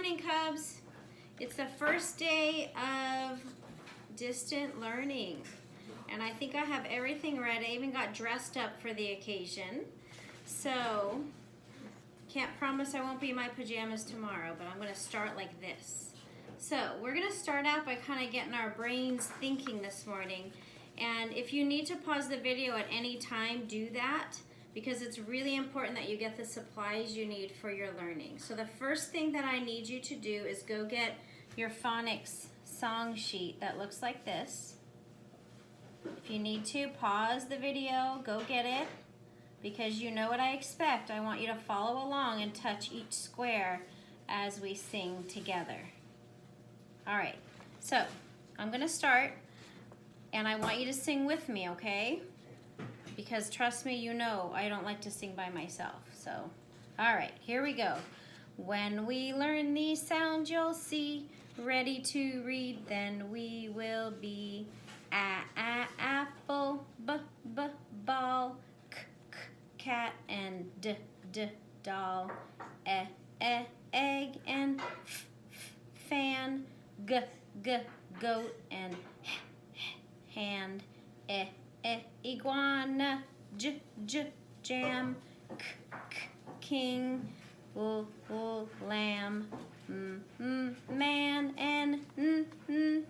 morning, Cubs. It's the first day of distant learning, and I think I have everything ready. I even got dressed up for the occasion. So, can't promise I won't be in my pajamas tomorrow, but I'm going to start like this. So, we're going to start out by kind of getting our brains thinking this morning. And if you need to pause the video at any time, do that, because it's really important that you get the supplies you need for your learning. So the first thing that I need you to do is go get your phonics song sheet that looks like this. If you need to, pause the video, go get it, because you know what I expect. I want you to follow along and touch each square as we sing together. All right, so I'm gonna start, and I want you to sing with me, okay? Because trust me, you know I don't like to sing by myself. So, all right, here we go. When we learn these sounds, you'll see. Ready to read, then we will be. Apple, ball, cat, and doll. Egg, and fan. Goat, and hand. Iguana, jam, king, lamb, man, and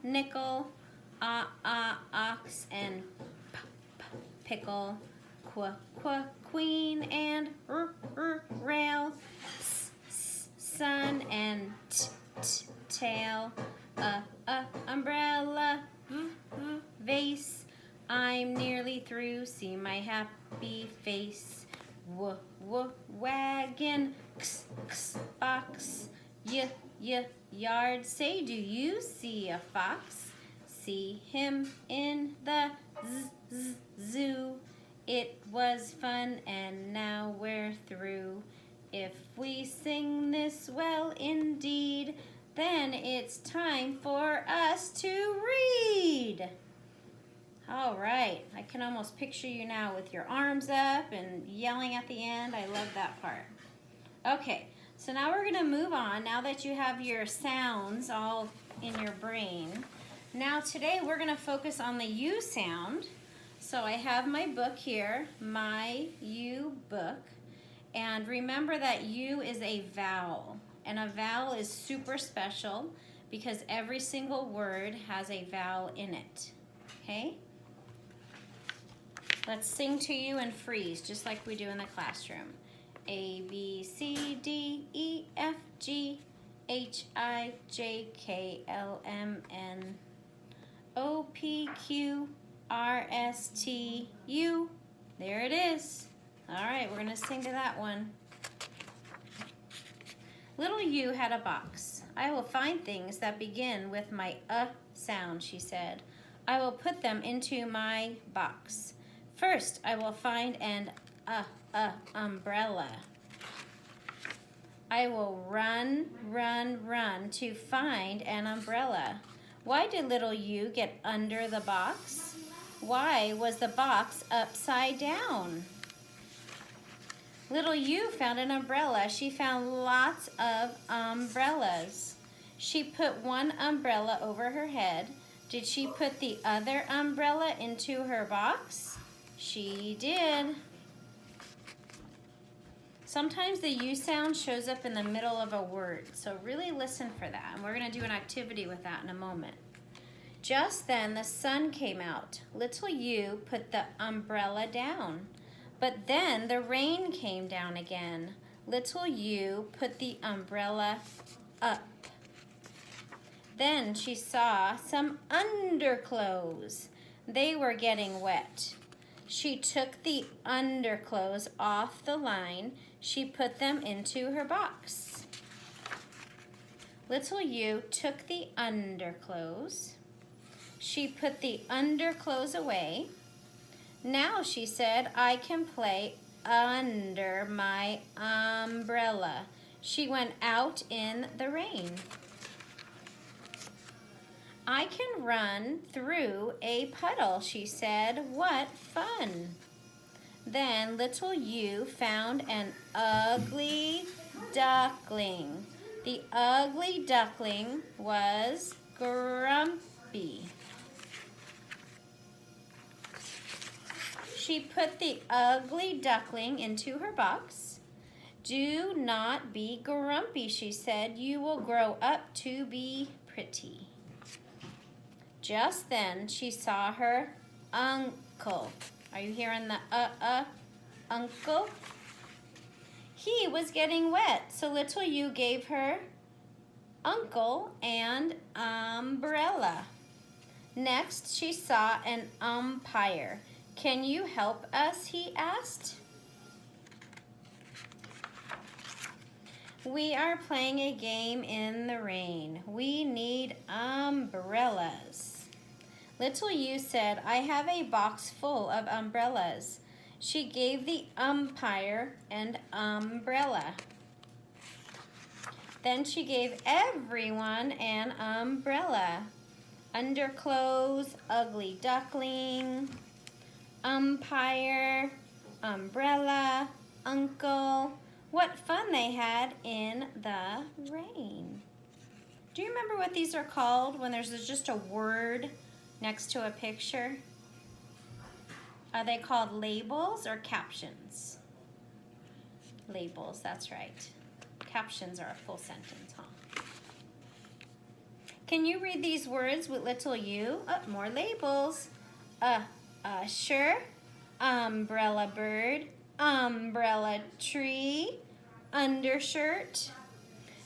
nickel, ox, and pickle, queen, and rail, sun, and tail, umbrella, vase. I'm nearly through, see my happy face. Wagon, box, yard. Say, do you see a fox? See him in the zoo. It was fun and now we're through. If we sing this well indeed, then it's time for us to read. All right, I can almost picture you now with your arms up and yelling at the end. I love that part. Okay, so now we're gonna move on. Now that you have your sounds all in your brain, now today we're gonna focus on the U sound. So I have my book here, my U book. And remember that U is a vowel, and a vowel is super special because every single word has a vowel in it, okay? Let's sing to you and freeze, just like we do in the classroom. A, B, C, D, E, F, G, H, I, J, K, L, M, N, O, P, Q, R, S, T, U. There it is. All right, we're gonna sing to that one. Little U had a box. I will find things that begin with my sound, she said. I will put them into my box. First, I will find an umbrella. I will run to find an umbrella. Why did little U get under the box? Why was the box upside down? Little U found an umbrella. She found lots of umbrellas. She put one umbrella over her head. Did she put the other umbrella into her box? She did. Sometimes the U sound shows up in the middle of a word, so really listen for that. And we're going to do an activity with that in a moment. Just then the sun came out. Little U put the umbrella down. But then the rain came down again. Little U put the umbrella up. Then she saw some underclothes. They were getting wet. She took the underclothes off the line. She put them into her box. Little U took the underclothes. She put the underclothes away. Now, she said, I can play under my umbrella. She went out in the rain. I can run through a puddle, she said. What fun. Then little U found an ugly duckling. The ugly duckling was grumpy. She put the ugly duckling into her box. Do not be grumpy, she said. You will grow up to be pretty. Just then, she saw her uncle. Are you hearing the uncle? He was getting wet, so little you gave her uncle an umbrella. Next, she saw an umpire. Can you help us? He asked. We are playing a game in the rain. We need umbrellas. Little You said, I have a box full of umbrellas. She gave the umpire an umbrella. Then she gave everyone an umbrella. Underclothes, ugly duckling, umpire, umbrella, uncle. What fun they had in the rain. Do you remember what these are called when there's just a word next to a picture? Are they called labels or captions? Labels, that's right. Captions are a full sentence, huh? Can you read these words with little You? Oh, more labels. Usher, umbrella bird, umbrella tree, undershirt.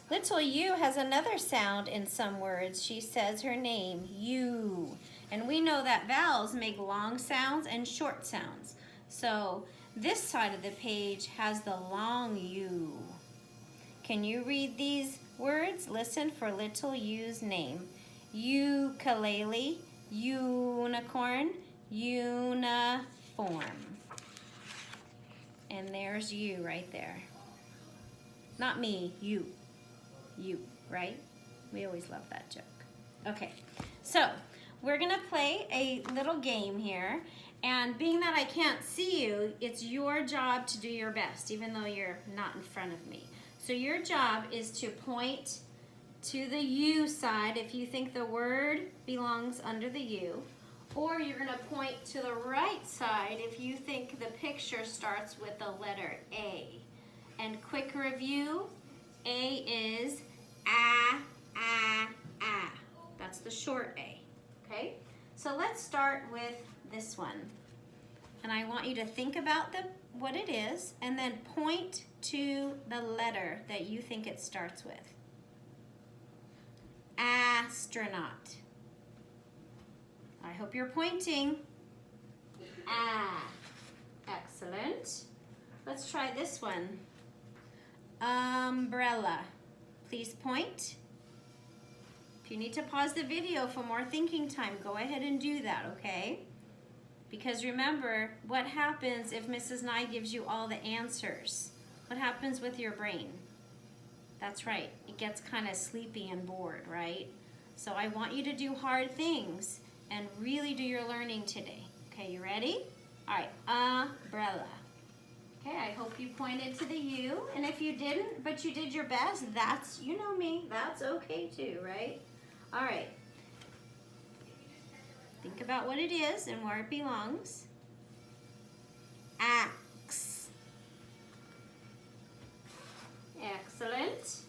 Little You has another sound in some words. She says her name, you. And we know that vowels make long sounds and short sounds. So this side of the page has the long U. Can you read these words? Listen for little U's name. Ukulele, unicorn, uniform. And there's you right there. Not me, you. You, right? We always love that joke. Okay, so we're gonna play a little game here. And being that I can't see you, it's your job to do your best, even though you're not in front of me. So your job is to point to the U side if you think the word belongs under the U, or you're gonna point to the right side if you think the picture starts with the letter A. And quick review, A is ah, ah, ah. That's the short A, okay? So let's start with this one. And I want you to think about what it is and then point to the letter that you think it starts with. Astronaut. I hope you're pointing. Ah, excellent. Let's try this one. Umbrella. Please point. If you need to pause the video for more thinking time, go ahead and do that, okay? Because remember, what happens if Mrs. Nye gives you all the answers? What happens with your brain? That's right, it gets kind of sleepy and bored, right? So I want you to do hard things and really do your learning today. Okay, you ready? All right, umbrella. Okay, I hope you pointed to the U, and if you didn't, but you did your best, that's, you know me, that's okay too, right? All right. Think about what it is and where it belongs. Axe. Excellent.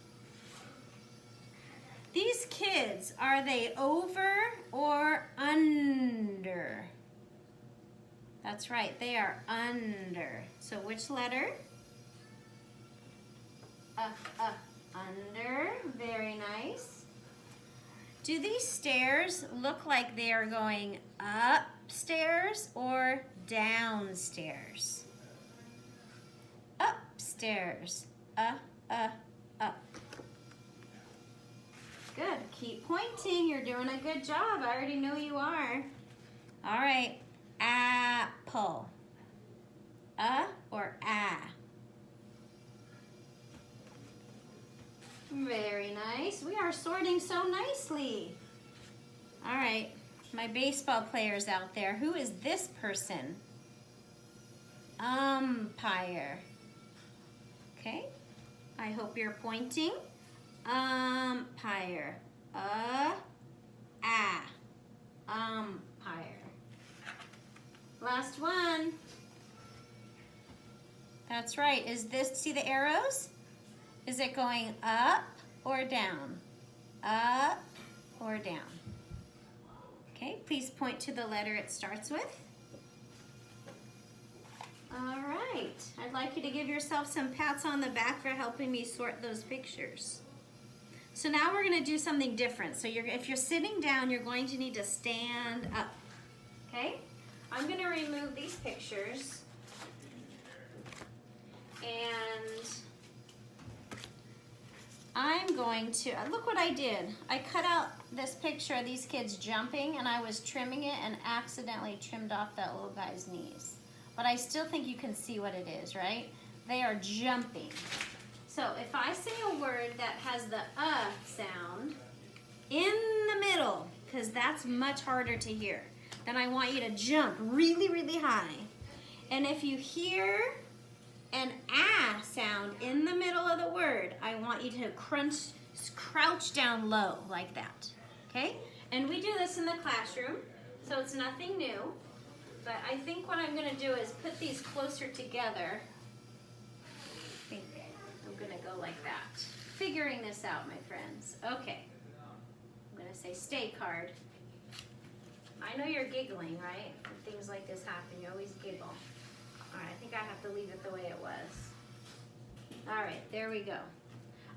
These kids, are they over or under? That's right, they are under. So which letter? Under, very nice. Do these stairs look like they are going upstairs or downstairs? Upstairs, up. Good, keep pointing, you're doing a good job. I already know you are. All right, apple. Or ah? Very nice. We are sorting so nicely. All right, my baseball players out there, who is this person? Umpire. Okay, I hope you're pointing. umpire. Umpire. Last one. That's right. Is this, see the arrows? Is it going up or down? Up or down? Okay, please point to the letter it starts with. All right. I'd like you to give yourself some pats on the back for helping me sort those pictures. So now we're going to do something different. So if you're sitting down, you're going to need to stand up. Okay? I'm going to remove these pictures. And I'm going to, look what I did. I cut out this picture of these kids jumping, and I was trimming it and accidentally trimmed off that little guy's knees. But I still think you can see what it is, right? They are jumping. So if I say a word that has the sound in the middle, because that's much harder to hear, then I want you to jump really, really high. And if you hear an sound in the middle of the word, I want you to crouch down low like that, okay? And we do this in the classroom, so it's nothing new. But I think what I'm going to do is put these closer together. I think I'm going to go like that. Figuring this out, my friends. Okay. I'm going to say stay card. I know you're giggling, right? When things like this happen, you always giggle. All right, I think I have to leave it the way it was. All right, there we go.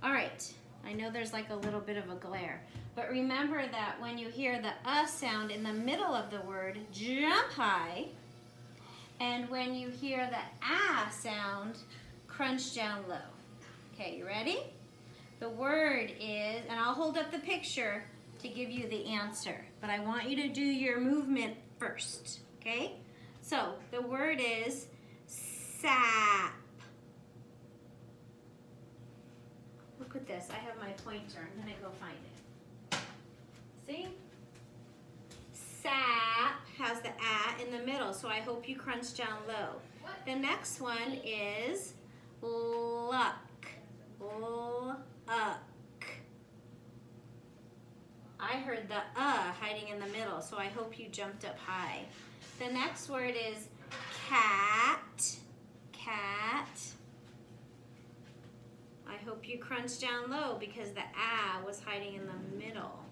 All right, I know there's like a little bit of a glare, but remember that when you hear the sound in the middle of the word, jump high, and when you hear the sound, crunch down low. Okay, you ready? The word is, and I'll hold up the picture to give you the answer, but I want you to do your movement first, okay? So the word is sap. Look at this, I have my pointer. I'm gonna go find it. See? Sap has the in the middle, so I hope you crunch down low. The next one is luck. Luck. I heard the hiding in the middle, so I hope you jumped up high. The next word is cat. Cat. I hope you crunch down low because the was hiding in the middle.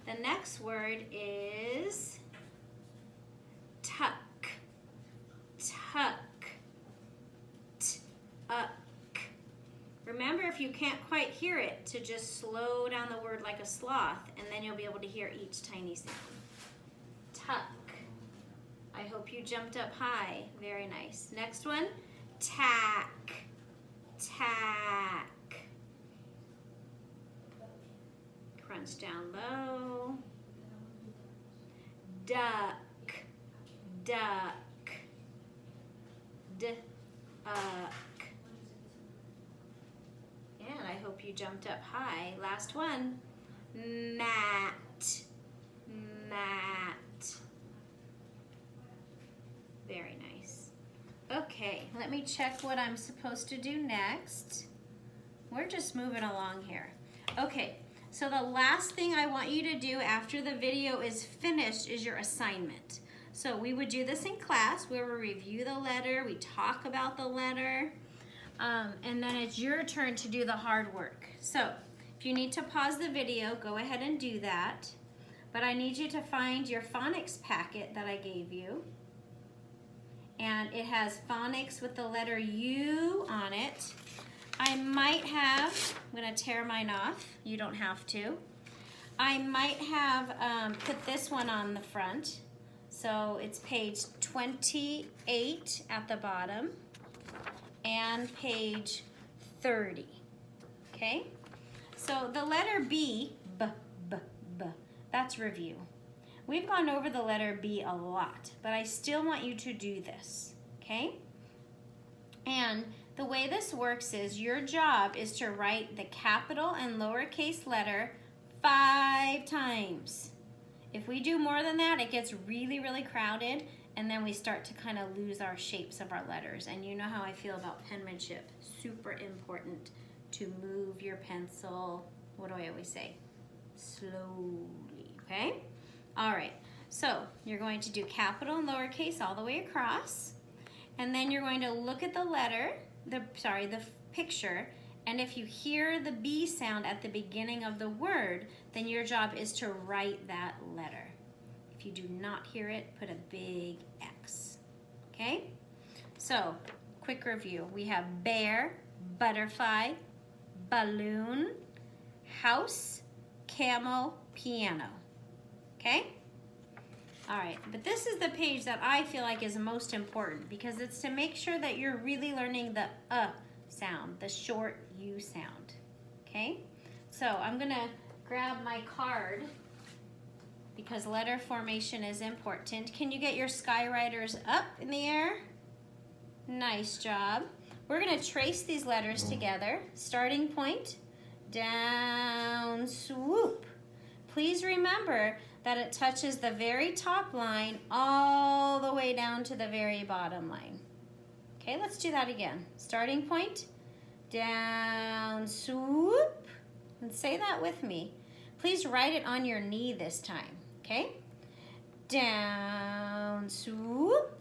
The next word is tuck. Tuck. Tuck. Remember, if you can't quite hear it, to just slow down the word like a sloth, and then you'll be able to hear each tiny sound. Tuck. I hope you jumped up high. Very nice. Next one, tack. Tack. Crunch down low. Duck. Duck. Duck. And I hope you jumped up high. Last one, mat. Mat. Very nice. Okay, let me check what I'm supposed to do next. We're just moving along here. Okay, so the last thing I want you to do after the video is finished is your assignment. So we would do this in class where we review the letter, we talk about the letter, and then it's your turn to do the hard work. So if you need to pause the video, go ahead and do that. But I need you to find your phonics packet that I gave you. And it has phonics with the letter U on it. I might have, I'm gonna tear mine off, you don't have to. I might have put this one on the front. So it's page 28 at the bottom and page 30, okay? So the letter B, that's review. We've gone over the letter B a lot, but I still want you to do this, okay? And the way this works is your job is to write the capital and lowercase letter 5 times. If we do more than that, it gets really, really crowded, and then we start to kind of lose our shapes of our letters. And you know how I feel about penmanship. Super important to move your pencil what do I always say? Slowly, okay? All right, so you're going to do capital and lowercase all the way across, and then you're going to look at the letter, the picture, and if you hear the B sound at the beginning of the word, then your job is to write that letter. If you do not hear it, put a big X, okay? So, quick review. We have bear, butterfly, balloon, house, camel, piano, okay? All right, but this is the page that I feel like is most important because it's to make sure that you're really learning the sound, the short U sound, okay? So I'm gonna grab my card because letter formation is important. Can you get your skywriters up in the air? Nice job. We're gonna trace these letters together. Starting point, down, swoop. Please remember that it touches the very top line all the way down to the very bottom line. Okay, let's do that again. Starting point, down, swoop, and say that with me. Please write it on your knee this time, okay? Down, swoop,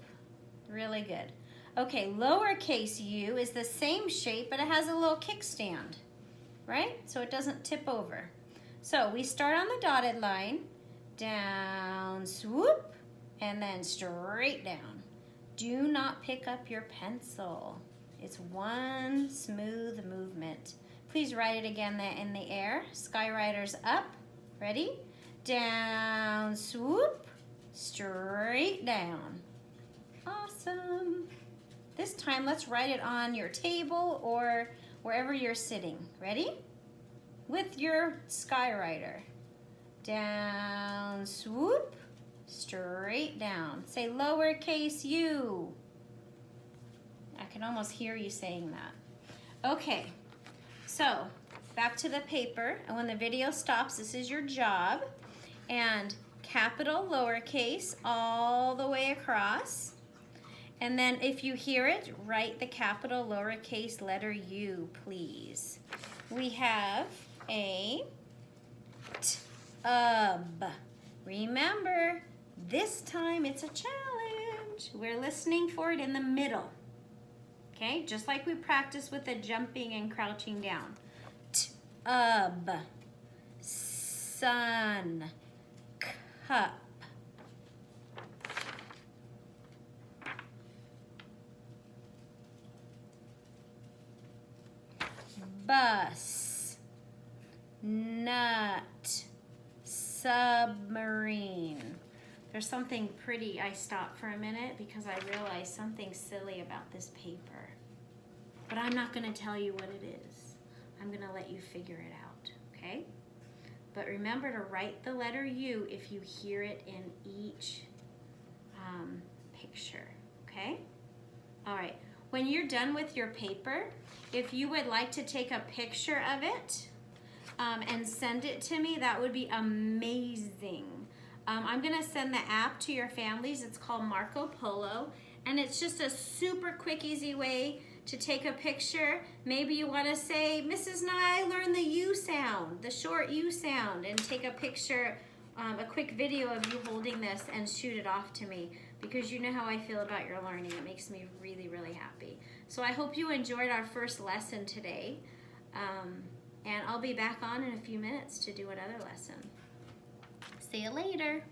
really good. Okay, lowercase u is the same shape, but it has a little kickstand, right? So it doesn't tip over. So we start on the dotted line, down, swoop, and then straight down. Do not pick up your pencil. It's one smooth movement. Please write it again in the air. Skywriters up. Ready? Down, swoop, straight down. Awesome. This time, let's write it on your table or wherever you're sitting. Ready? With your skywriter. Down, swoop, straight down. Say lowercase u. I can almost hear you saying that. Okay, so back to the paper. And when the video stops, this is your job. And capital, lowercase, all the way across. And then if you hear it, write the capital lowercase letter U, please. We have a tub. Remember, this time it's a challenge. We're listening for it in the middle. Okay, just like we practiced with the jumping and crouching down. Tub, sun, cup. Bus, nut, submarine. There's something pretty. I stopped for a minute because I realized something silly about this paper. But I'm not going to tell you what it is. I'm going to let you figure it out, okay? But remember to write the letter U if you hear it in each picture, okay? All right. When you're done with your paper, if you would like to take a picture of it and send it to me, that would be amazing. I'm gonna send the app to your families. It's called Marco Polo, and it's just a super quick, easy way to take a picture. Maybe you wanna say, Mrs. Nye learned the U sound, the short U sound, and take a picture, a quick video of you holding this and shoot it off to me, because you know how I feel about your learning. It makes me really, really happy. So I hope you enjoyed our first lesson today, and I'll be back on in a few minutes to do another lesson. See you later.